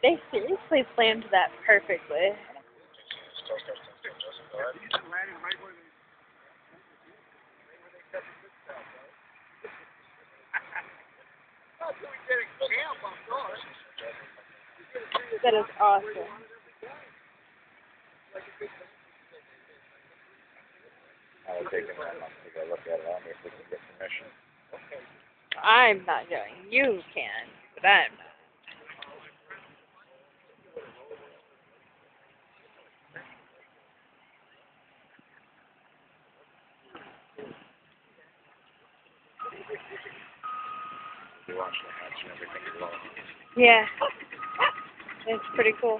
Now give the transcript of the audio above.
They seriously planned that perfectly. That is awesome. I would take him that month to go look at it. I wonder if we can get permission. I'm not going. You can, but I'm not. You watch the hatch and everything below. Yeah. It's pretty cool.